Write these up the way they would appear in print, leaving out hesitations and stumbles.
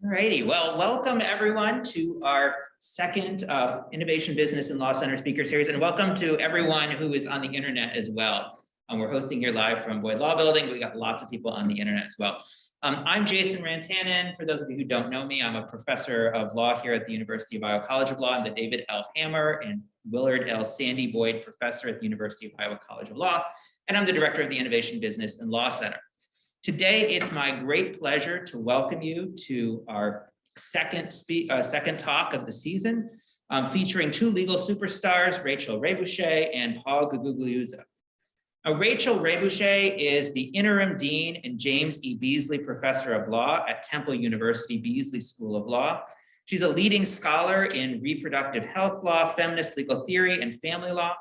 Alrighty, well, welcome everyone to our second Innovation Business and Law Center speaker series, and welcome to everyone who is on the internet as well. We're hosting here live from Boyd Law Building. We got lots of people on the internet as well. I'm Jason Rantanen. For those of you who don't know me, I'm a professor of law here at the University of Iowa College of Law. I'm the David L. Hammer and Willard L. Sandy Boyd Professor at the University of Iowa College of Law, and I'm the director of the Innovation Business and Law Center. Today, it's my great pleasure to welcome you to our second talk of the season, featuring two legal superstars, Rachel Ray Boucher and Pablo Gugliuza. Rachel Ray Boucher is the Interim Dean and James E. Beasley Professor of Law at Temple University Beasley School of Law. She's a leading scholar in reproductive health law, feminist legal theory, and family law.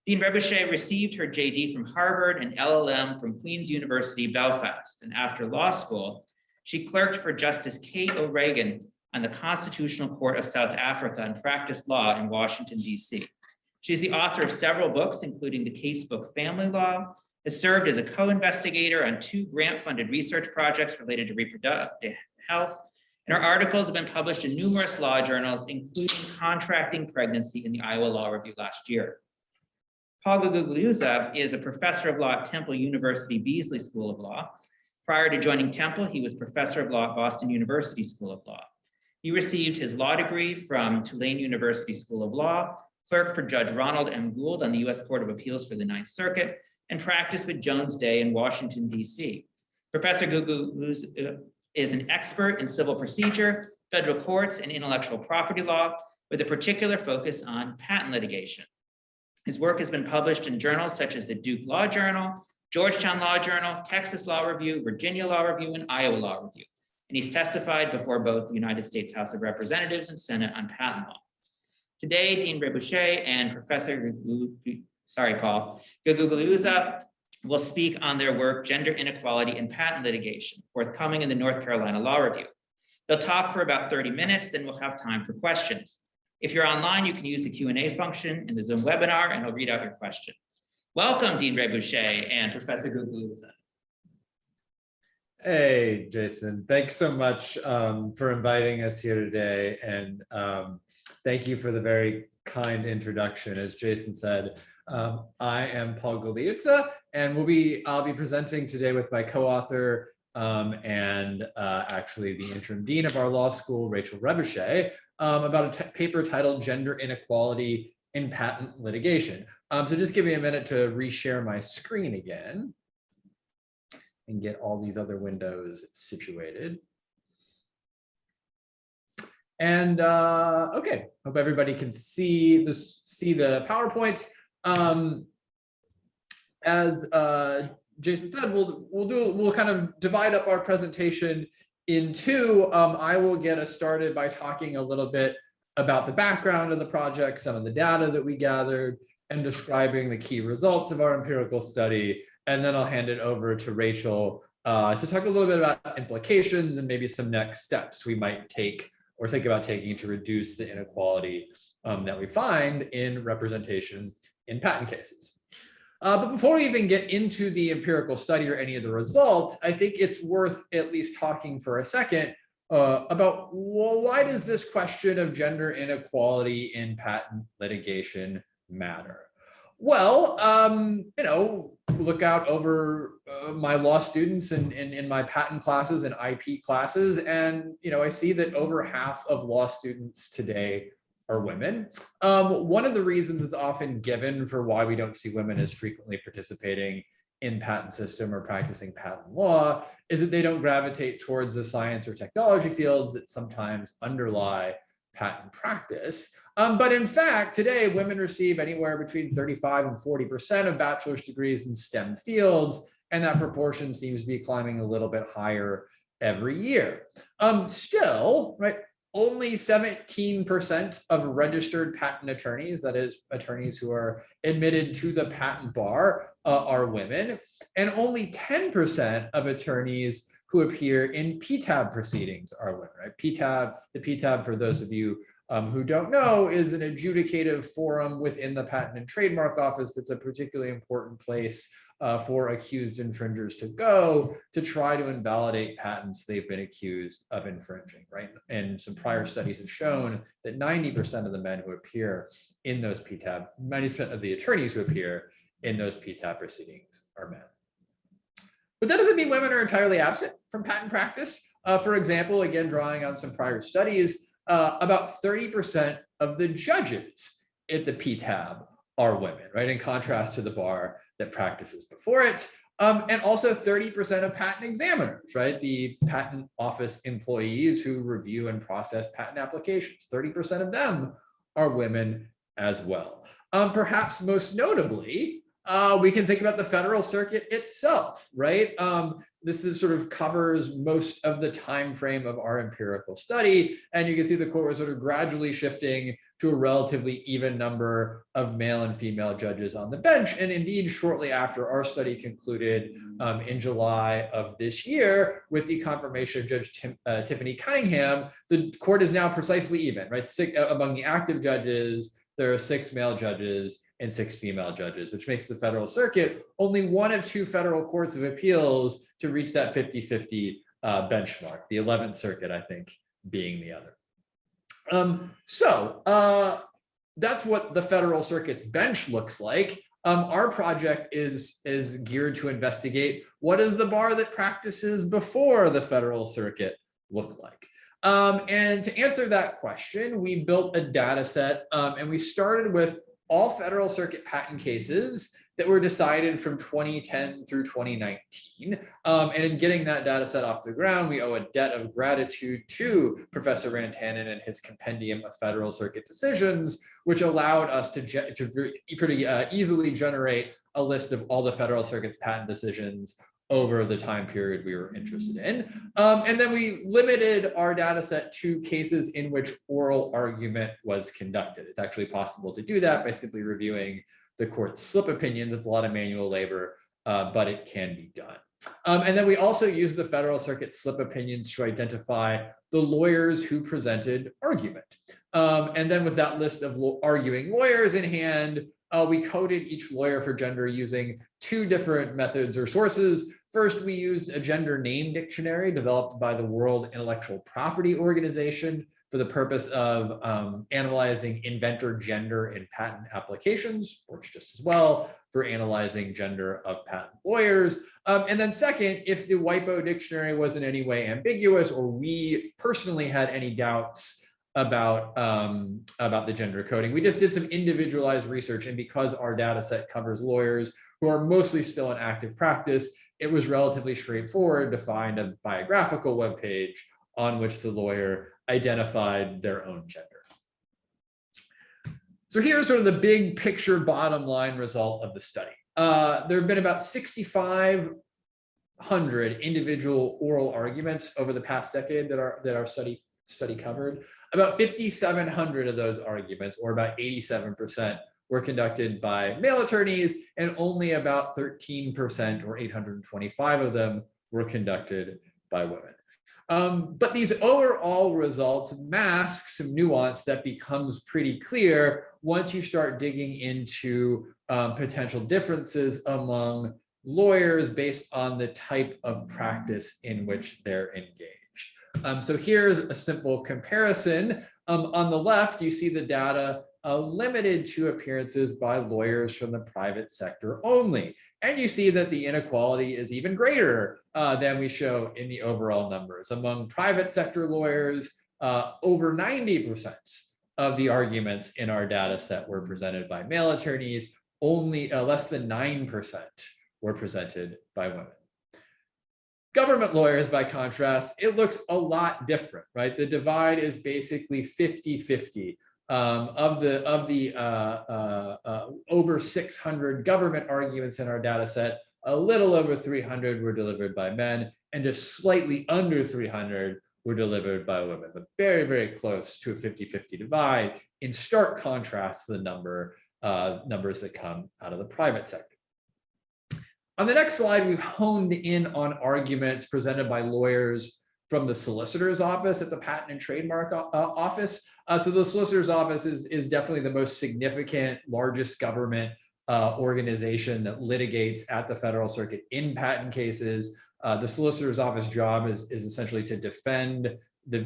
Dean Rebouché received her JD from Harvard and LLM from Queen's University, Belfast. And after law school, she clerked for Justice Kate O'Regan on the Constitutional Court of South Africa and practiced law in Washington, D.C. She's the author of several books, including the casebook Family Law, has served as a co-investigator on 2 grant-funded research projects related to reproductive health, and her articles have been published in numerous law journals, including Contracting Pregnancy in the Iowa Law Review last year. Pablo Gugliuza is a professor of law at Temple University Beasley School of Law. Prior to joining Temple, he was professor of law at Boston University School of Law. He received his law degree from Tulane University School of Law, clerked for Judge Ronald M. Gould on the U.S. Court of Appeals for the Ninth Circuit, and practiced with Jones Day in Washington, D.C. Professor Gugliuza is an expert in civil procedure, federal courts, and intellectual property law, with a particular focus on patent litigation. His work has been published in journals such as the Duke Law Journal, Georgetown Law Journal, Texas Law Review, Virginia Law Review, and Iowa Law Review. And he's testified before both the United States House of Representatives and Senate on patent law. Today, Dean Rebouché and Professor Gugliuza will speak on their work, Gender Inequality in Patent Litigation, forthcoming in the North Carolina Law Review. They'll talk for about 30 minutes, then we'll have time for questions. If you're online, you can use the Q&A function in the Zoom webinar, and I'll read out your question. Welcome, Dean Rebouché and Professor Gugliuza. Hey, Jason. Thanks so much for inviting us here today, and thank you for the very kind introduction. As Jason said, I am Paul Gugliuzza, and I'll be presenting today with my co-author and actually the interim dean of our law school, Rachel Rebouché, about a paper titled Gender Inequality in Patent Litigation. So just give me a minute to reshare my screen again and get all these other windows situated. And okay, hope everybody can see the PowerPoint. As Jason said, we'll kind of divide up our presentation in 2. I will get us started by talking a little bit about the background of the project, some of the data that we gathered, and describing the key results of our empirical study. And then I'll hand it over to Rachel to talk a little bit about implications and maybe some next steps we might take or think about taking to reduce the inequality that we find in representation in patent cases. But before we even get into the empirical study or any of the results, I think it's worth at least talking for a second about, well, why does this question of gender inequality in patent litigation matter? Well, look out over my law students and in my patent classes and IP classes, and I see that over half of law students today are women. One of the reasons is often given for why we don't see women as frequently participating in patent system or practicing patent law is that they don't gravitate towards the science or technology fields that sometimes underlie patent practice. But in fact, today, women receive anywhere between 35 and 40% of bachelor's degrees in STEM fields, and that proportion seems to be climbing a little bit higher every year. Still, right, only 17% of registered patent attorneys, that is, attorneys who are admitted to the patent bar, are women, and only 10% of attorneys who appear in PTAB proceedings are women, right? The PTAB, for those of you who don't know, is an adjudicative forum within the Patent and Trademark Office that's a particularly important place for accused infringers to go to try to invalidate patents they've been accused of infringing, right? And some prior studies have shown that 90% of the men who appear in those PTAB, 90% of the attorneys who appear in those PTAB proceedings are men. But that doesn't mean women are entirely absent from patent practice. For example, again, drawing on some prior studies, about 30% of the judges at the PTAB are women, right? In contrast to the bar that practices before it. And also 30% of patent examiners, right? The patent office employees who review and process patent applications, 30% of them are women as well. Perhaps most notably, we can think about the federal circuit itself, right? This is sort of covers most of the time frame of our empirical study. And you can see the court was sort of gradually shifting to a relatively even number of male and female judges on the bench. And indeed, shortly after our study concluded in July of this year, with the confirmation of Judge Tiffany Cunningham, the court is now precisely even, right? Among the active judges, there are 6 male judges and 6 female judges, which makes the federal circuit only one of 2 federal courts of appeals to reach that 50-50 benchmark, the 11th Circuit, I think, being the other. That's what the federal circuit's bench looks like. Our project is geared to investigate what does the bar that practices before the federal circuit look like. And to answer that question, we built a data set and we started with all federal circuit patent cases that were decided from 2010 through 2019. And in getting that data set off the ground, we owe a debt of gratitude to Professor Rantanen and his compendium of federal circuit decisions, which allowed us to pretty easily generate a list of all the federal circuit's patent decisions over the time period we were interested in. And then we limited our data set to cases in which oral argument was conducted. It's actually possible to do that by simply reviewing the court's slip opinions. It's a lot of manual labor, but it can be done. And then we also used the federal circuit slip opinions to identify the lawyers who presented argument. And then with that list of arguing lawyers in hand, we coded each lawyer for gender using 2 different methods or sources. First, we used a gender name dictionary developed by the World Intellectual Property Organization for the purpose of analyzing inventor gender in patent applications. Works just as well for analyzing gender of patent lawyers. And then second, if the WIPO dictionary was in any way ambiguous or we personally had any doubts about the gender coding, we just did some individualized research. And because our data set covers lawyers who are mostly still in active practice, it was relatively straightforward to find a biographical webpage on which the lawyer identified their own gender. So here's sort of the big picture bottom line result of the study. There have been about 6,500 individual oral arguments over the past decade that our study covered. About 5,700 of those arguments, or about 87%, were conducted by male attorneys, and only about 13%, or 825 of them, were conducted by women. But these overall results mask some nuance that becomes pretty clear once you start digging into potential differences among lawyers based on the type of practice in which they're engaged. So here's a simple comparison. On the left, you see the data limited to appearances by lawyers from the private sector only. And you see that the inequality is even greater than we show in the overall numbers. Among private sector lawyers, over 90% of the arguments in our data set were presented by male attorneys, only less than 9% were presented by women. Government lawyers, by contrast, it looks a lot different, right? The divide is basically 50-50. Of the over 600 government arguments in our data set, a little over 300 were delivered by men, and just slightly under 300 were delivered by women, but very, very close to a 50-50 divide, in stark contrast to the numbers that come out of the private sector. On the next slide, we've honed in on arguments presented by lawyers from the solicitor's office at the Patent and Trademark Office. So the solicitor's office is definitely the most significant, largest government organization that litigates at the federal circuit in patent cases. The solicitor's office job is essentially to defend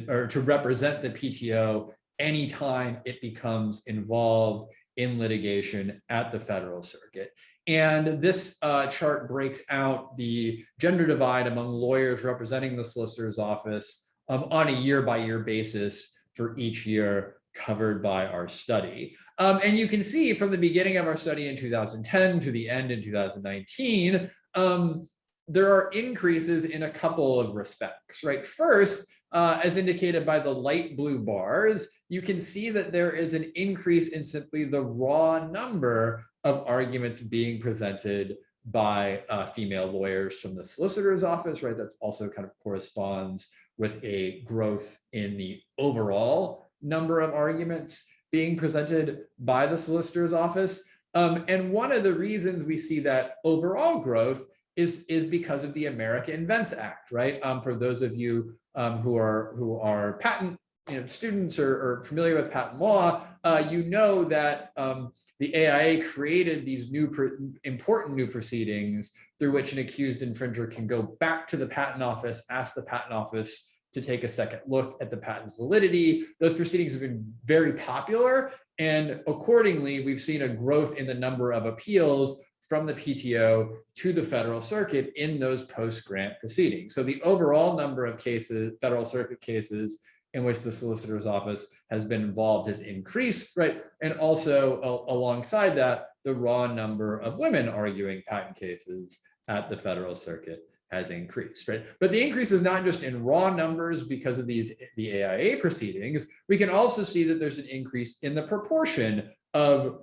or to represent the PTO anytime it becomes involved in litigation at the federal circuit. And this chart breaks out the gender divide among lawyers representing the solicitor's office on a year-by-year basis for each year covered by our study. And you can see from the beginning of our study in 2010 to the end in 2019, there are increases in a couple of respects, right? First, as indicated by the light blue bars, you can see that there is an increase in simply the raw number of arguments being presented by female lawyers from the solicitor's office, right? That also kind of corresponds with a growth in the overall number of arguments being presented by the solicitor's office. And one of the reasons we see that overall growth is because of the America Invents Act, right? For those of you who are patent students or familiar with patent law, you know that the AIA created these important new proceedings through which an accused infringer can go back to the patent office, ask the patent office to take a second look at the patent's validity. Those proceedings have been very popular, and accordingly, we've seen a growth in the number of appeals from the PTO to the federal circuit in those post-grant proceedings. So the overall number of cases, federal circuit cases, in which the solicitor's office has been involved has increased, right? And also alongside that, the raw number of women arguing patent cases at the federal circuit has increased, right? But the increase is not just in raw numbers because of the AIA proceedings. We can also see that there's an increase in the proportion of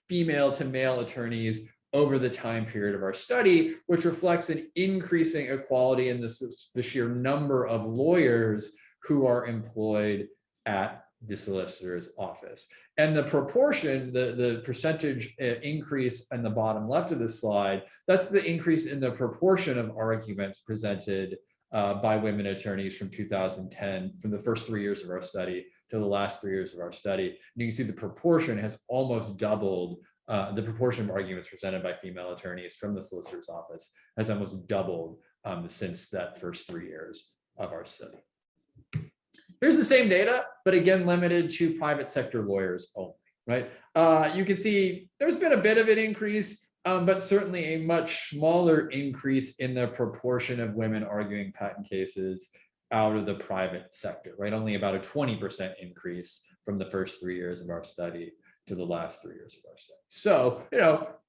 female to male attorneys over the time period of our study, which reflects an increasing equality in the sheer number of lawyers who are employed at the solicitor's office. And the proportion, the percentage increase in the bottom left of this slide, that's the increase in the proportion of arguments presented by women attorneys from 2010, from the first 3 years of our study to the last 3 years of our study. And you can see the proportion has almost doubled. The proportion of arguments presented by female attorneys from the solicitor's office has almost doubled since that first 3 years of our study. Here's the same data, but again, limited to private sector lawyers only, right? You can see there's been a bit of an increase, but certainly a much smaller increase in the proportion of women arguing patent cases out of the private sector, right? Only about a 20% increase from the first 3 years of our study to the last 3 years of our study. So,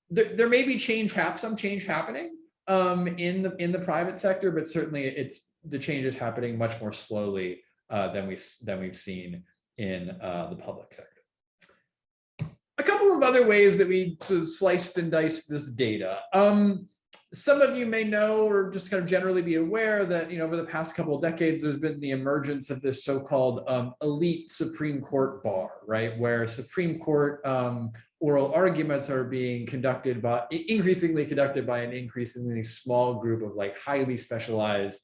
there may be some change happening in the private sector, but certainly the change is happening much more slowly than we've seen in the public sector. A couple of other ways that we sort of sliced and diced this data. Some of you may know or just kind of generally be aware that over the past couple of decades, there's been the emergence of this so-called elite Supreme Court bar, right? Where Supreme Court oral arguments are being increasingly conducted by an increasingly small group of highly specialized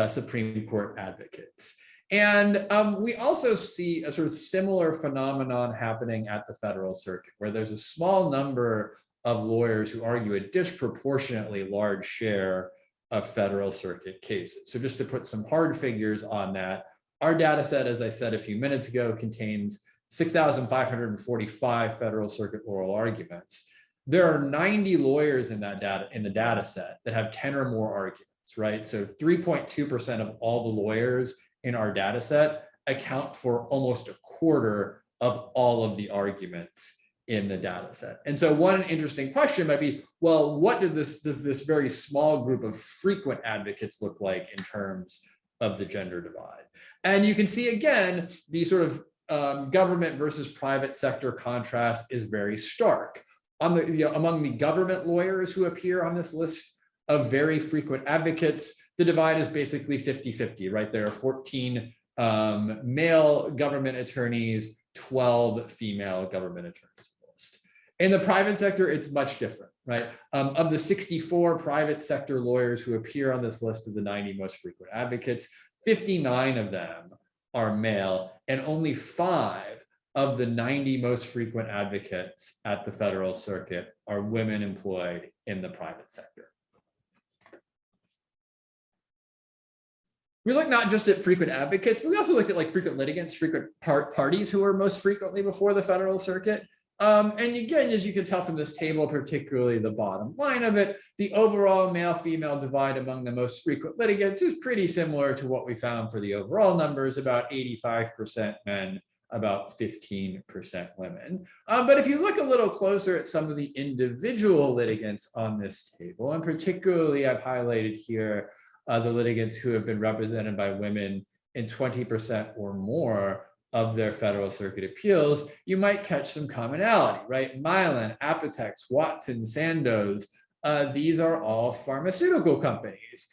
Supreme Court advocates. And we also see a sort of similar phenomenon happening at the federal circuit, where there's a small number of lawyers who argue a disproportionately large share of federal circuit cases. So just to put some hard figures on that, our data set, as I said a few minutes ago, contains 6,545 federal circuit oral arguments. There are 90 lawyers in the data set that have 10 or more arguments, right? So 3.2% of all the lawyers in our data set account for almost a quarter of all of the arguments in the data set. And so one interesting question might be, well, what does this very small group of frequent advocates look like in terms of the gender divide? And you can see, again, the sort of government versus private sector contrast is very stark. Among the government lawyers who appear on this list of very frequent advocates, the divide is basically 50-50, right? There are 14 male government attorneys, 12 female government attorneys. In the private sector, it's much different, right? Of the 64 private sector lawyers who appear on this list of the 90 most frequent advocates, 59 of them are male, and only 5 of the 90 most frequent advocates at the federal circuit are women employed in the private sector. We look not just at frequent advocates, but we also look at like frequent litigants, frequent parties who are most frequently before the federal circuit. And again, as you can tell from this table, particularly the bottom line of it, the overall male-female divide among the most frequent litigants is pretty similar to what we found for the overall numbers, about 85% men, about 15% women. But if you look a little closer at some of the individual litigants on this table, and particularly I've highlighted here the litigants who have been represented by women in 20% or more of their federal circuit appeals, you might catch some commonality, right? Mylan, Apotex, Watson, Sandoz, these are all pharmaceutical companies,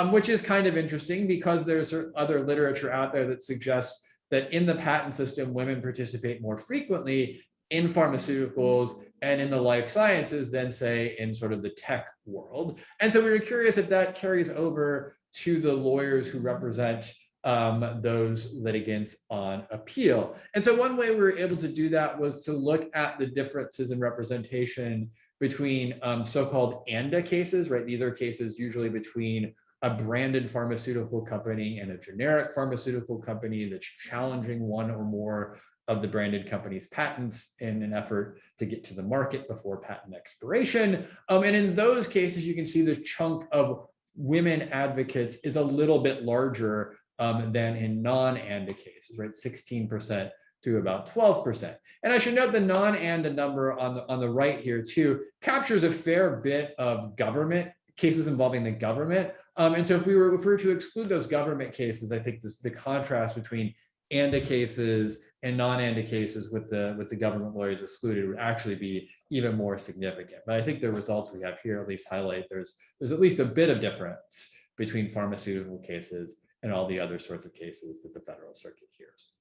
which is kind of interesting because there's other literature out there that suggests that in the patent system, women participate more frequently in pharmaceuticals and in the life sciences than say in sort of the tech world. And so we were curious if that carries over to the lawyers who represent those litigants on appeal. And so one way we were able to do that was to look at the differences in representation between so-called ANDA cases, right? These are cases usually between a branded pharmaceutical company and a generic pharmaceutical company that's challenging one or more of the branded company's patents in an effort to get to the market before patent expiration. And in those cases, you can see the chunk of women advocates is a little bit larger than in non-ANDA cases, right? 16% to about 12%. And I should note the non-ANDA number on the right here too captures a fair bit of government cases involving the government. And so if we were to exclude those government cases, I think the contrast between ANDA cases and non-ANDA cases with the government lawyers excluded would actually be even more significant. But I think the results we have here at least highlight there's at least a bit of difference between pharmaceutical cases and all the other sorts of cases that the federal circuit hears.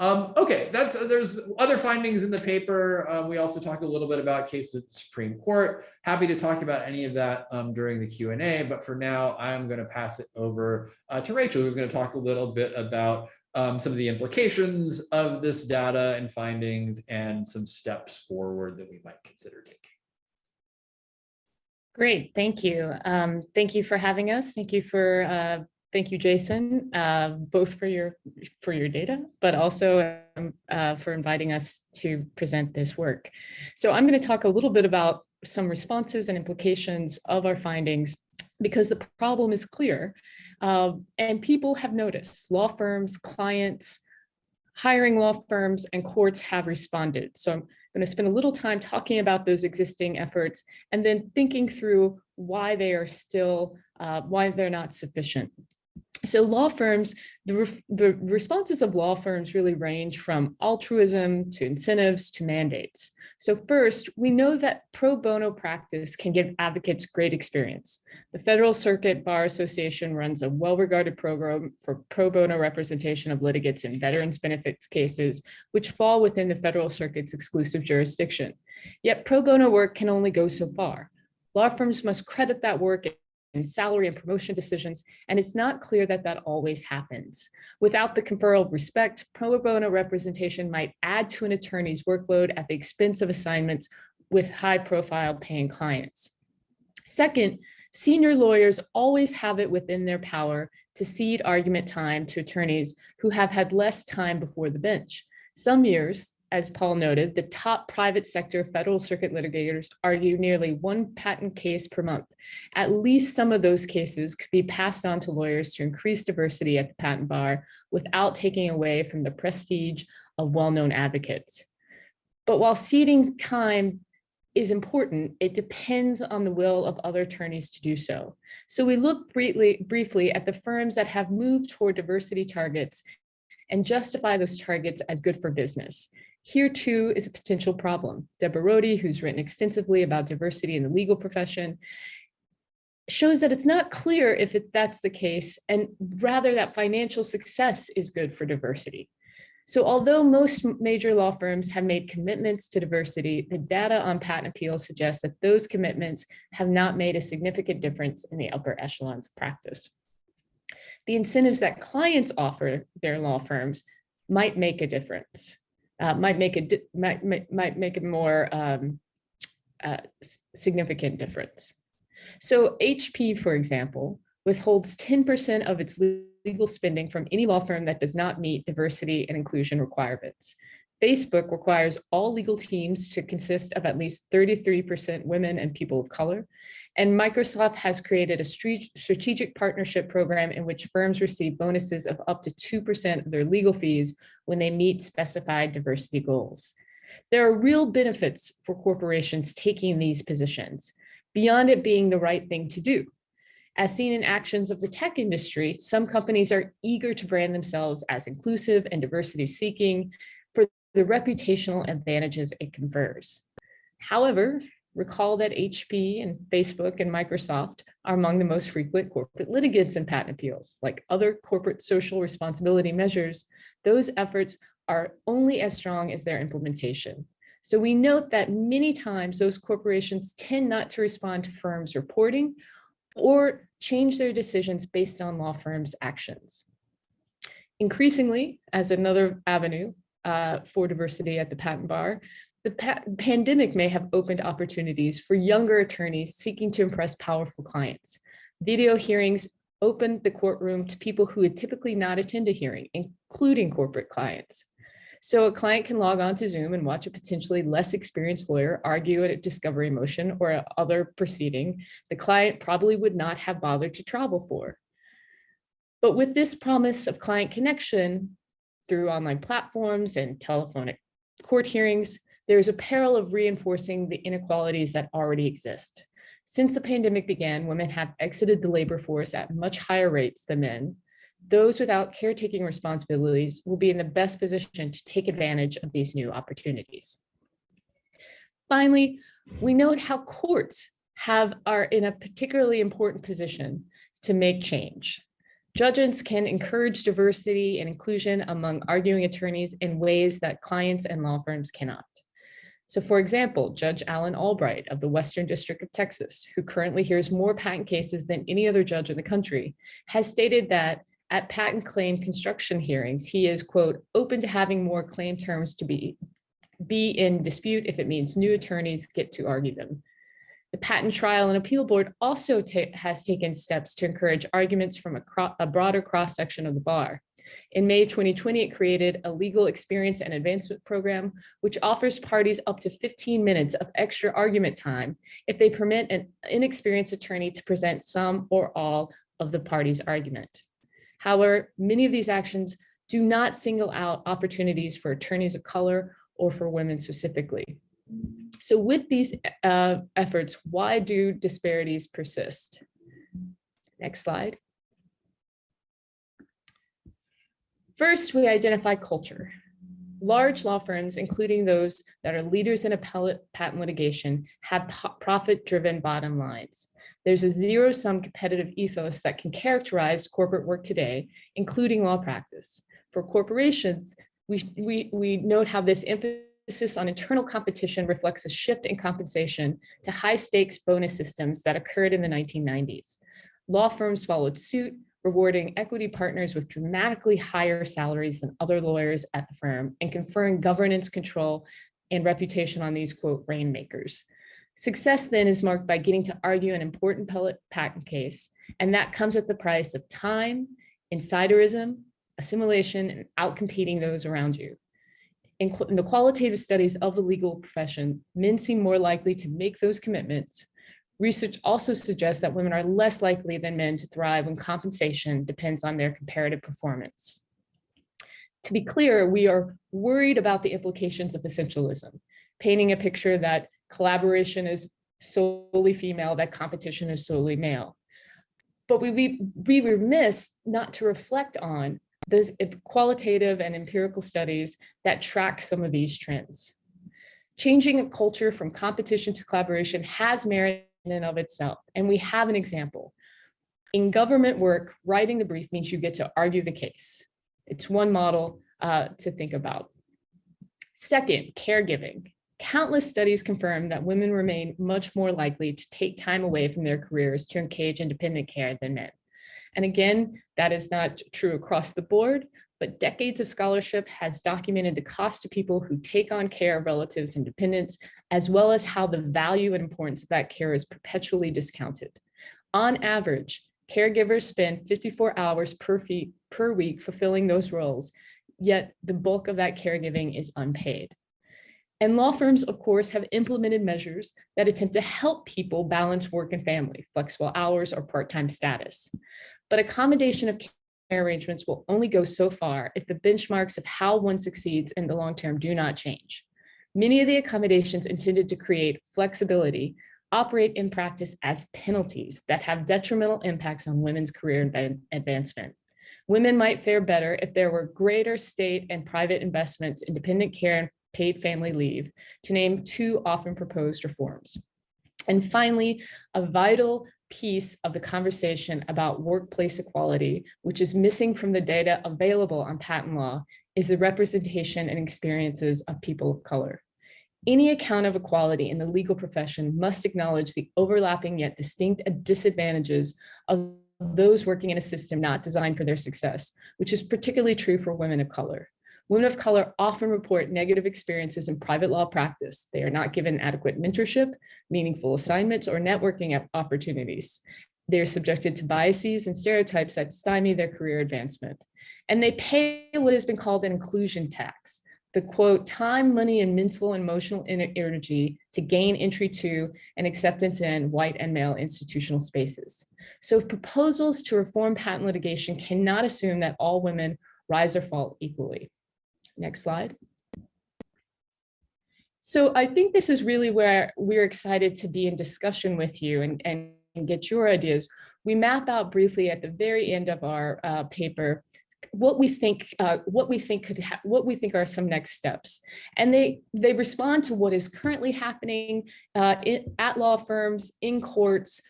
Okay, there's other findings in the paper. We also talked a little bit about cases at the Supreme Court. Happy to talk about any of that during the Q&A, but for now, I'm going to pass it over to Rachel, who's going to talk a little bit about some of the implications of this data and findings and some steps forward that we might consider taking. Great, thank you. Thank you for having us. Thank you, Jason, both for your data, but also for inviting us to present this work. So I'm going to talk a little bit about some responses and implications of our findings because the problem is clear and people have noticed. Law firms, clients, hiring law firms, and courts have responded. So I'm going to spend a little time talking about those existing efforts and then thinking through why they are still, why they're not sufficient. So law firms, the responses of law firms really range from altruism to incentives to mandates. So first, we know that pro bono practice can give advocates great experience. The Federal Circuit Bar Association runs a well-regarded program for pro bono representation of litigants in veterans benefits cases, which fall within the Federal Circuit's exclusive jurisdiction. Yet pro bono work can only go so far. Law firms must credit that work in salary and promotion decisions, and it's not clear that that always happens. Without the conferral of respect, pro bono representation might add to an attorney's workload at the expense of assignments with high-profile paying clients. Second, senior lawyers always have it within their power to cede argument time to attorneys who have had less time before the bench. Some years, as Paul noted, the top private sector federal circuit litigators argue nearly one patent case per month. At least some of those cases could be passed on to lawyers to increase diversity at the patent bar without taking away from the prestige of well-known advocates. But while ceding time is important, it depends on the will of other attorneys to do so. So we look briefly at the firms that have moved toward diversity targets and justify those targets as good for business. Here too is a potential problem. Deborah Rohde, who's written extensively about diversity in the legal profession, shows that it's not clear if that's the case, and rather that financial success is good for diversity. So although most major law firms have made commitments to diversity, the data on patent appeals suggests that those commitments have not made a significant difference in the upper echelons of practice. The incentives that clients offer their law firms might make a difference. might make a more significant difference. So HP, for example, withholds 10% of its legal spending from any law firm that does not meet diversity and inclusion requirements. Facebook requires all legal teams to consist of at least 33% women and people of color. And Microsoft has created a strategic partnership program in which firms receive bonuses of up to 2% of their legal fees when they meet specified diversity goals. There are real benefits for corporations taking these positions, beyond it being the right thing to do. As seen in actions of the tech industry, some companies are eager to brand themselves as inclusive and diversity seeking for the reputational advantages it confers. However, recall that HP and Facebook and Microsoft are among the most frequent corporate litigants in patent appeals. Like other corporate social responsibility measures, those efforts are only as strong as their implementation. So we note that many times those corporations tend not to respond to firms reporting or change their decisions based on law firms' actions. Increasingly, as another avenue for diversity at the patent bar, the pandemic may have opened opportunities for younger attorneys seeking to impress powerful clients. Video hearings opened the courtroom to people who would typically not attend a hearing, including corporate clients. So a client can log on to Zoom and watch a potentially less experienced lawyer argue at a discovery motion or other proceeding the client probably would not have bothered to travel for. But with this promise of client connection through online platforms and telephonic court hearings, there's a peril of reinforcing the inequalities that already exist. Since the pandemic began, women have exited the labor force at much higher rates than men. Those without caretaking responsibilities will be in the best position to take advantage of these new opportunities. Finally, we note how courts are in a particularly important position to make change. Judges can encourage diversity and inclusion among arguing attorneys in ways that clients and law firms cannot. So for example, Judge Alan Albright of the Western District of Texas, who currently hears more patent cases than any other judge in the country, has stated that at patent claim construction hearings, he is, quote, open to having more claim terms to be in dispute if it means new attorneys get to argue them. The Patent Trial and Appeal Board also has taken steps to encourage arguments from a broader cross-section of the bar. In May 2020, it created a legal experience and advancement program, which offers parties up to 15 minutes of extra argument time if they permit an inexperienced attorney to present some or all of the party's argument. However, many of these actions do not single out opportunities for attorneys of color or for women specifically. So with these efforts, why do disparities persist? Next slide. First, we identify culture. Large law firms, including those that are leaders in appellate patent litigation, have profit-driven bottom lines. There's a zero-sum competitive ethos that can characterize corporate work today, including law practice. For corporations, we note how this emphasis on internal competition reflects a shift in compensation to high-stakes bonus systems that occurred in the 1990s. Law firms followed suit, rewarding equity partners with dramatically higher salaries than other lawyers at the firm and conferring governance control and reputation on these, quote, rainmakers. Success then is marked by getting to argue an important patent case, and that comes at the price of time, insiderism, assimilation, and outcompeting those around you. In the qualitative studies of the legal profession, men seem more likely to make those commitments. Research also suggests that women are less likely than men to thrive when compensation depends on their comparative performance. To be clear, we are worried about the implications of essentialism, painting a picture that collaboration is solely female, that competition is solely male. But we remiss not to reflect on those qualitative and empirical studies that track some of these trends. Changing a culture from competition to collaboration has merit in and of itself, and we have an example. In government work, writing the brief means you get to argue the case. It's one model to think about. Second, caregiving. Countless studies confirm that women remain much more likely to take time away from their careers to engage in dependent care than men. And again, that is not true across the board, but decades of scholarship has documented the cost to people who take on care of relatives and dependents, as well as how the value and importance of that care is perpetually discounted. On average, caregivers spend 54 hours per week fulfilling those roles, yet the bulk of that caregiving is unpaid. And law firms, of course, have implemented measures that attempt to help people balance work and family, flexible hours or part-time status. But accommodation of care arrangements will only go so far if the benchmarks of how one succeeds in the long term do not change. Many of the accommodations intended to create flexibility operate in practice as penalties that have detrimental impacts on women's career advancement. Women might fare better if there were greater state and private investments in dependent care and paid family leave, to name two often proposed reforms. And finally, a vital piece of the conversation about workplace equality, which is missing from the data available on patent law, is the representation and experiences of people of color. Any account of equality in the legal profession must acknowledge the overlapping yet distinct disadvantages of those working in a system not designed for their success, which is particularly true for women of color. Women of color often report negative experiences in private law practice. They are not given adequate mentorship, meaningful assignments, or networking opportunities. They're subjected to biases and stereotypes that stymie their career advancement. And they pay what has been called an inclusion tax, the quote, time, money, and mental and emotional energy to gain entry to and acceptance in white and male institutional spaces. So proposals to reform patent litigation cannot assume that all women rise or fall equally. Next slide. So I think this is really where we're excited to be in discussion with you and get your ideas. We map out briefly at the very end of our paper what we think are some next steps, and they respond to what is currently happening at law firms, in courts,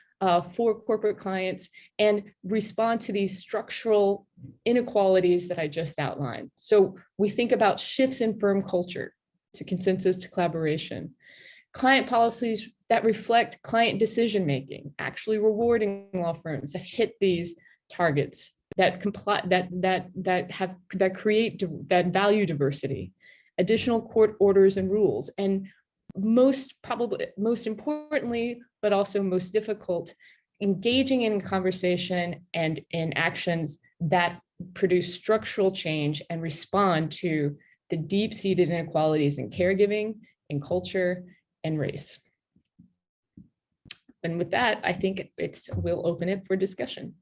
for corporate clients, and respond to these structural inequalities that I just outlined. So we think about shifts in firm culture to consensus to collaboration, client policies that reflect client decision-making, actually rewarding law firms that hit these targets, that comply, that create that value diversity, additional court orders and rules, and most importantly, but also most difficult, engaging in conversation and in actions that produce structural change and respond to the deep-seated inequalities in caregiving, in culture, and race. And with that, I think we'll open it for discussion.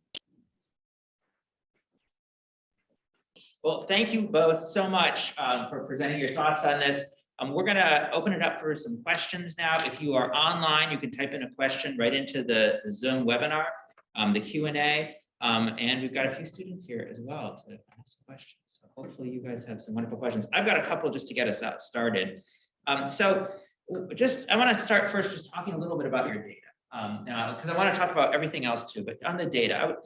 Well, thank you both so much for presenting your thoughts on this. We're going to open it up for some questions now. If you are online, you can type in a question right into the Zoom webinar, the Q&A, and we've got a few students here as well to ask questions. So hopefully you guys have some wonderful questions. I've got a couple just to get us started. I want to start first just talking a little bit about your data now, because I want to talk about everything else too, but on the data,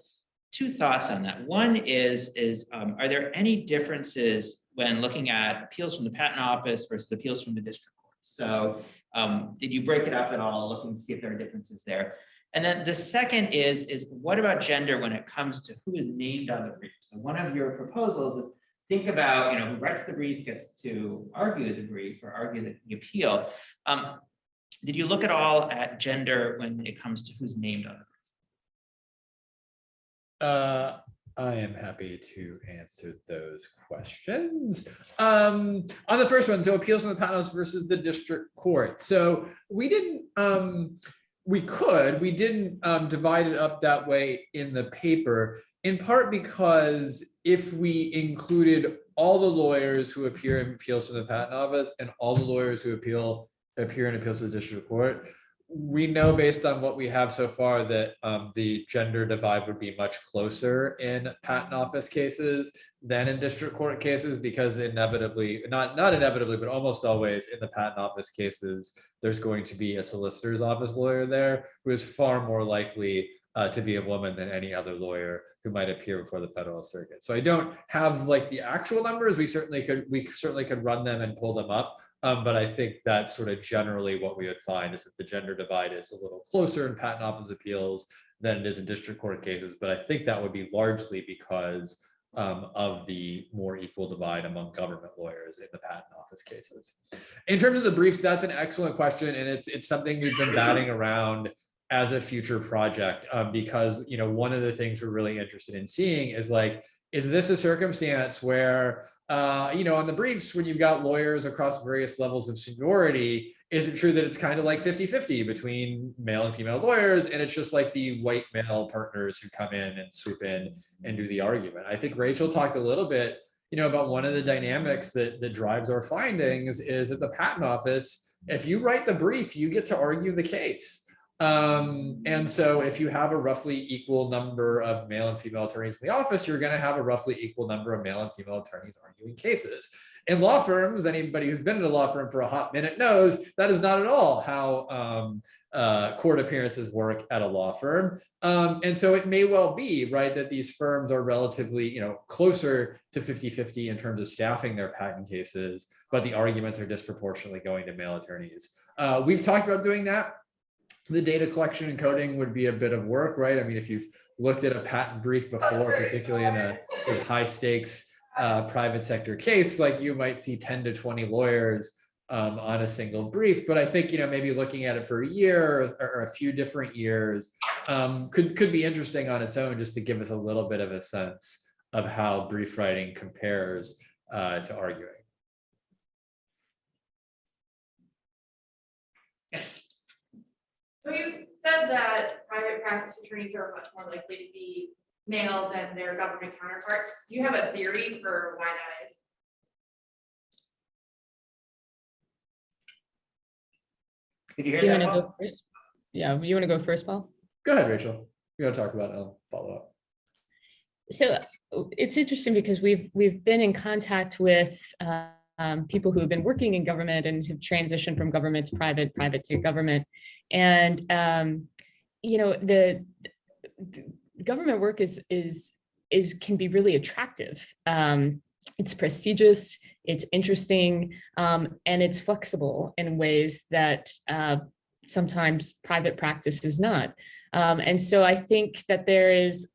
two thoughts on that. One is are there any differences when looking at appeals from the patent office versus appeals from the district court? So did you break it up at all, looking to see if there are differences there? And then the second is what about gender when it comes to who is named on the brief? So one of your proposals is think about, who writes the brief gets to argue the brief or argue the appeal. Did you look at all at gender when it comes to who's named on the brief? I am happy to answer those questions. On the first one, so appeals from the patent office versus the district court. So we didn't divide it up that way in the paper, in part because if we included all the lawyers who appear in appeals from the patent office and all the lawyers who appear in appeals to the district court, we know based on what we have so far that the gender divide would be much closer in patent office cases than in district court cases, because inevitably, not inevitably, but almost always in the patent office cases, there's going to be a solicitor's office lawyer there who is far more likely to be a woman than any other lawyer who might appear before the federal circuit. So I don't have like the actual numbers. We certainly could run them and pull them up. But I think that's sort of generally what we would find is that the gender divide is a little closer in patent office appeals than it is in district court cases. But I think that would be largely because of the more equal divide among government lawyers in the patent office cases. In terms of the briefs, that's an excellent question, and it's something we've been batting around as a future project, because one of the things we're really interested in seeing is like, is this a circumstance where on the briefs, when you've got lawyers across various levels of seniority, is it true that it's kind of like 50-50 between male and female lawyers, and it's just like the white male partners who come in and swoop in and do the argument? I think Rachel talked a little bit, about one of the dynamics that drives our findings is at the patent office, if you write the brief, you get to argue the case. And so if you have a roughly equal number of male and female attorneys in the office, you're going to have a roughly equal number of male and female attorneys arguing cases. In law firms, anybody who's been in a law firm for a hot minute knows that is not at all how court appearances work at a law firm. And so it may well be, right, that these firms are relatively, closer to 50-50 in terms of staffing their patent cases, but the arguments are disproportionately going to male attorneys. We've talked about doing that. The data collection and coding would be a bit of work, right? I mean, if you've looked at a patent brief before, particularly in a high stakes private sector case, like you might see 10 to 20 lawyers on a single brief. But I think, maybe looking at it for a year or a few different years could be interesting on its own, just to give us a little bit of a sense of how brief writing compares to arguing. Yes. So you said that private practice attorneys are much more likely to be male than their government counterparts. Do you have a theory for why that is? Did you hear You that, want to Paul? go first? Yeah, you want to go first, Paul? Go ahead, Rachel. You want to talk about it, I'll follow up. So it's interesting because we've been in contact with people who have been working in government and have transitioned from government to private, private to government, and the government work can be really attractive. It's prestigious, it's interesting, and it's flexible in ways that sometimes private practice is not. And so I think that there is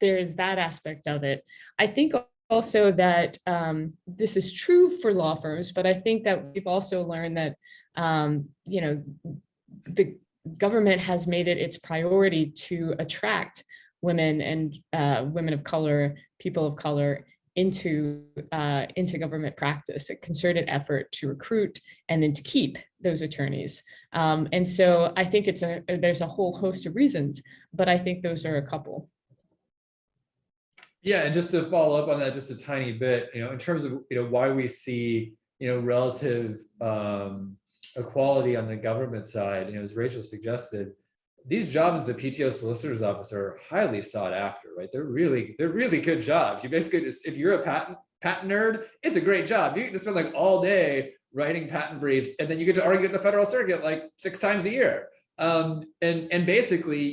that aspect of it. I think also that this is true for law firms, but I think that we've also learned that the government has made it its priority to attract women and women of color, people of color into government practice, a concerted effort to recruit and then to keep those attorneys. And so I think there's a whole host of reasons, but I think those are a couple. Yeah, and just to follow up on that just a tiny bit, in terms of why we see relative equality on the government side, as Rachel suggested, these jobs at the PTO solicitor's office are highly sought after, right? They're really good jobs. You basically just, if you're a patent nerd, it's a great job. You get to spend like all day writing patent briefs, and then you get to argue at the federal circuit like 6 times a year. And basically,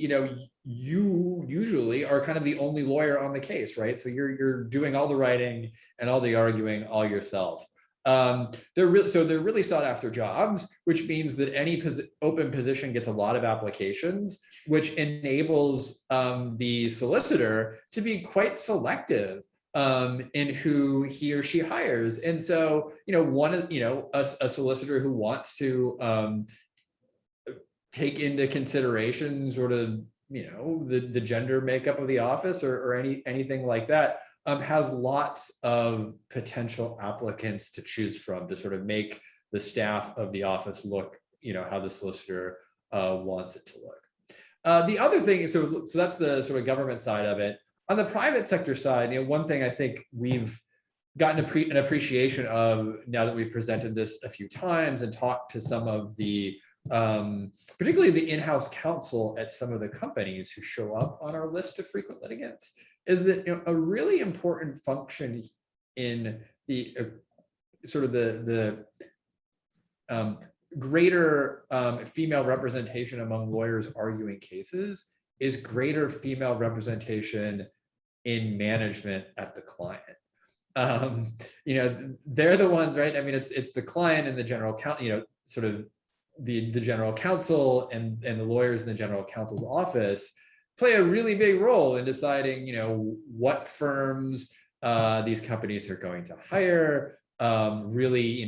you usually are kind of the only lawyer on the case, right? So you're doing all the writing and all the arguing all yourself. They're really sought after jobs, which means that any open position gets a lot of applications, which enables the solicitor to be quite selective in who he or she hires. And so, a solicitor who wants to take into consideration sort of, the gender makeup of the office or anything like that, has lots of potential applicants to choose from to sort of make the staff of the office look, how the solicitor wants it to look. The other thing is, so that's the sort of government side of it. On the private sector side, one thing I think we've gotten an appreciation of now that we've presented this a few times and talked to some of the particularly the in-house counsel at some of the companies who show up on our list of frequent litigants, is that a really important function in the sort of the greater female representation among lawyers arguing cases is greater female representation in management at the client. They're the ones, right? I mean, it's the client and the general counsel, sort of the general counsel and the lawyers in the general counsel's office play a really big role in deciding, what firms these companies are going to hire, really,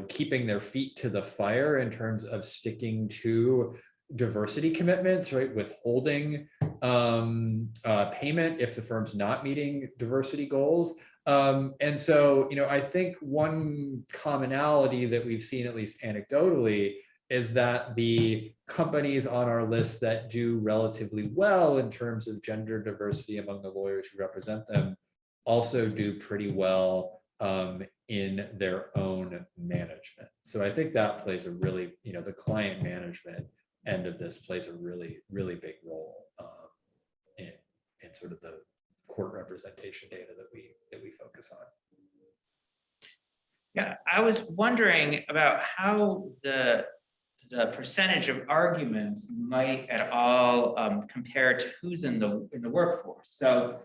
keeping their feet to the fire in terms of sticking to diversity commitments, right? Withholding payment if the firm's not meeting diversity goals. And so, I think one commonality that we've seen, at least anecdotally, is that the companies on our list that do relatively well in terms of gender diversity among the lawyers who represent them also do pretty well in their own management. So I think that plays a really, the client management end of this plays a really, really big role in sort of the court representation data that we focus on. Yeah, I was wondering about how the percentage of arguments might at all compare to who's in the workforce. So,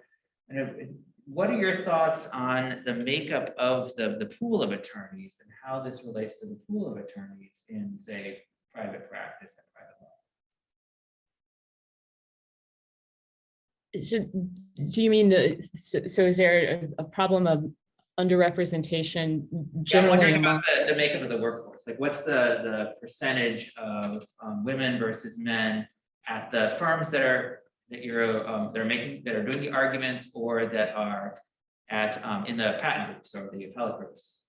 what are your thoughts on the makeup of the pool of attorneys and how this relates to the pool of attorneys in, say, private practice and private law? So do you mean so is there a problem of underrepresentation generally among the makeup of the workforce? Like, what's the percentage of women versus men at the firms that are doing the arguments, or that are at in the patent groups or the appellate groups?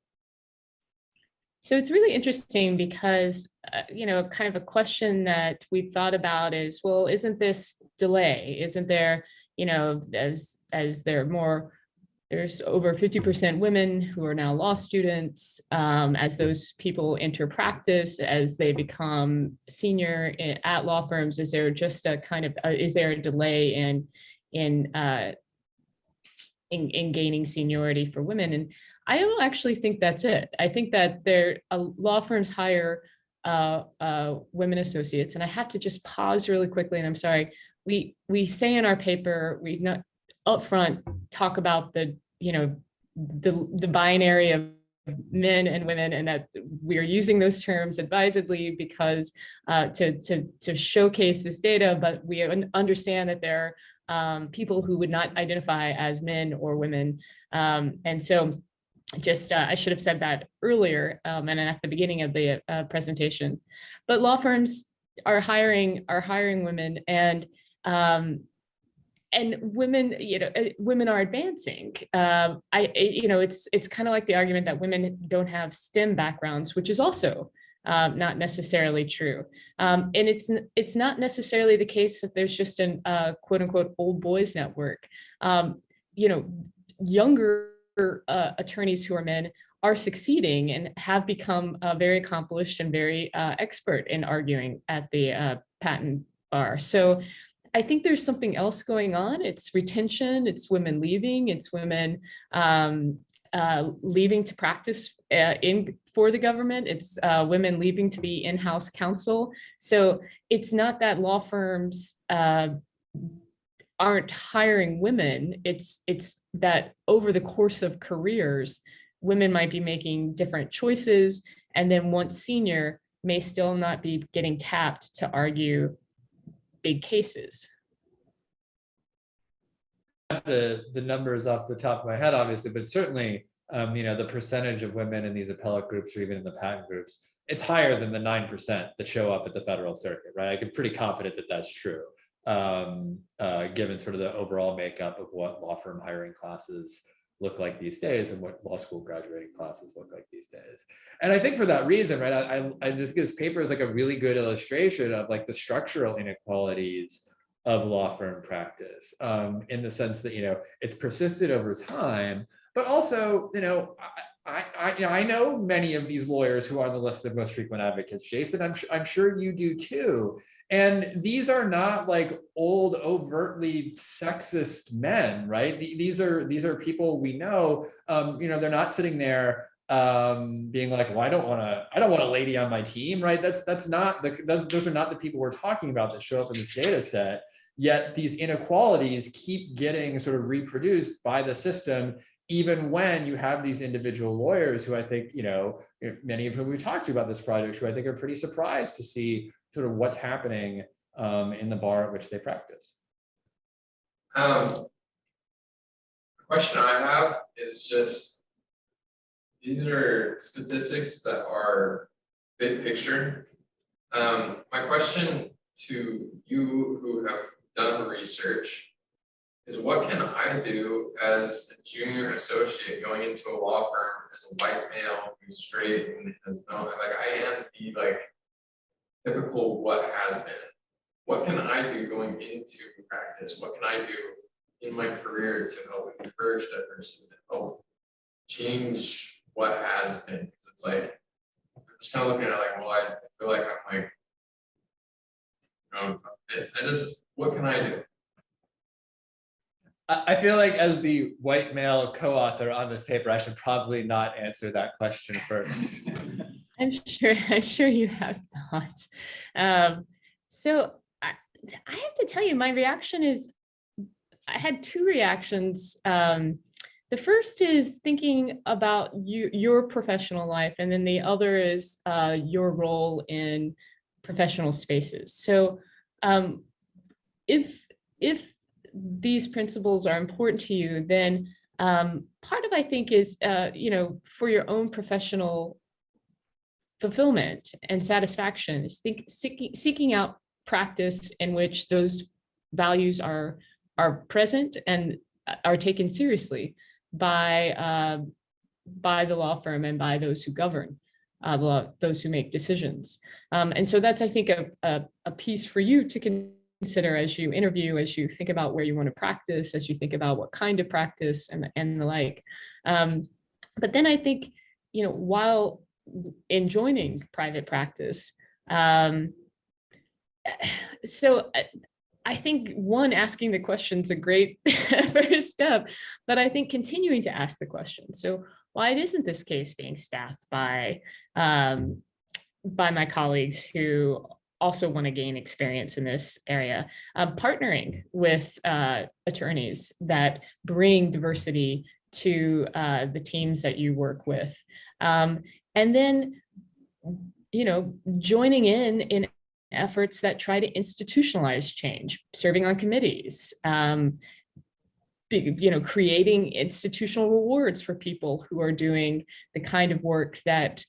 So it's really interesting because, kind of a question that we've thought about is, well, isn't this delay? Isn't there, as there are more, there's over 50% women who are now law students, as those people enter practice, as they become senior at law firms, is there just a kind of, is there a delay in gaining seniority for women? And I don't actually think that's it. I think that law firms hire women associates, and I have to just pause really quickly, and I'm sorry. We say in our paper, we not upfront talk about the binary of men and women, and that we are using those terms advisedly because to showcase this data, but we understand that there are people who would not identify as men or women, and so. Just I should have said that earlier and at the beginning of the presentation, but law firms are hiring women, and women, women are advancing. It's kind of like the argument that women don't have STEM backgrounds, which is also not necessarily true. And it's not necessarily the case that there's just an quote unquote old boys network. Younger attorneys who are men are succeeding and have become very accomplished and very expert in arguing at the patent bar. So I think there's something else going on. It's retention, it's women leaving, it's women leaving to practice for the government, it's women leaving to be in-house counsel. So it's not that law firms aren't hiring women, it's that over the course of careers, women might be making different choices, and then once senior, may still not be getting tapped to argue big cases. The numbers off the top of my head, obviously, but certainly, the percentage of women in these appellate groups or even in the patent groups, it's higher than the 9% that show up at the federal circuit, right? I'm pretty confident that that's true. Given sort of the overall makeup of what law firm hiring classes look like these days and what law school graduating classes look like these days. And I think for that reason, right, I think this paper is like a really good illustration of like the structural inequalities of law firm practice, in the sense that, it's persisted over time, but also, I know many of these lawyers who are on the list of most frequent advocates, Jason, I'm sure you do too. And these are not like old, overtly sexist men, right? These are people we know. They're not sitting there being like, well, I don't want a lady on my team, right? Those are not the people we're talking about that show up in this data set. Yet these inequalities keep getting sort of reproduced by the system, even when you have these individual lawyers who I think, many of whom we talked to about this project, who I think are pretty surprised to see sort of what's happening in the bar at which they practice. Question question I have is just, these are statistics that are big picture. My question to you who have done research is, what can I do as a junior associate going into a law firm as a white male who's straight and has no, like, I am the like typical what has been. What can I do going into practice? What can I do in my career to help encourage diversity, to help change what has been? Because it's like, I'm just kind of looking at it like, well, I feel like I'm like, I just, what can I do? I feel like as the white male co-author on this paper, I should probably not answer that question first. I'm sure you have thoughts. So I have to tell you, my reaction is, I had two reactions. The first is thinking about your professional life, and then the other is your role in professional spaces. So if these principles are important to you, then part of, I think, is for your own professional fulfillment and satisfaction, is seeking out practice in which those values are present and are taken seriously by the law firm and by those who govern, those who make decisions. And so that's, I think, a piece for you to consider as you interview, as you think about where you want to practice, as you think about what kind of practice and the like. But then I think, while in joining private practice, so I think, one, asking the question is a great first step, but I think continuing to ask the question. So why isn't this case being staffed by my colleagues who also want to gain experience in this area? Partnering with attorneys that bring diversity to the teams that you work with. And then, joining in efforts that try to institutionalize change, serving on committees, creating institutional rewards for people who are doing the kind of work that